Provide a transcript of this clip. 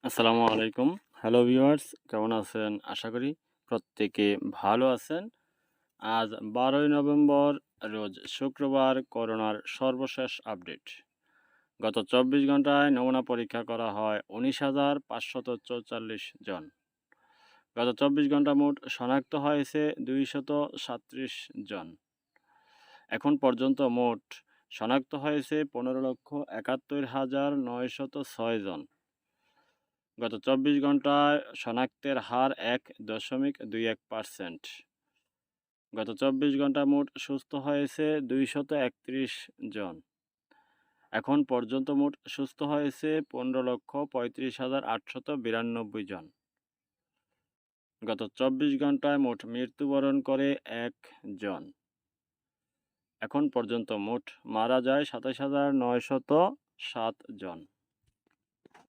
আসসালামু আলাইকুম। Hello viewers, কেমন আছেন? আশা করি প্রত্যেকে ভালো আছেন। আজ ১২ই নভেম্বর রোজ শুক্রবার করোনার সর্বশেষ আপডেট। গত ২৪ ঘন্টায় নমুনা পরীক্ষা করা হয় ১৯,৫৪৪ জন। গত ২৪ ঘন্টা মোট শনাক্ত হয়েছে ২৩৭ জন। এখন পর্যন্ত মোট শনাক্ত হয়েছে ১৫,৭১,৯০৬ জন। গত ২৪ ঘন্টায় শনাক্তের হার ১.২১%। গত ২৪ ঘন্টায় মোট সুস্থ হয়েছে ২৩১ জন। এখন পর্যন্ত মোট সুস্থ হয়েছে ১৫,৩৫,৮৯২ জন। গত ২৪ ঘন্টায় মোট মৃত্যুবরণ করে ১ জন। এখন পর্যন্ত মোট মারা যায় ২৭,৯০৭ জন।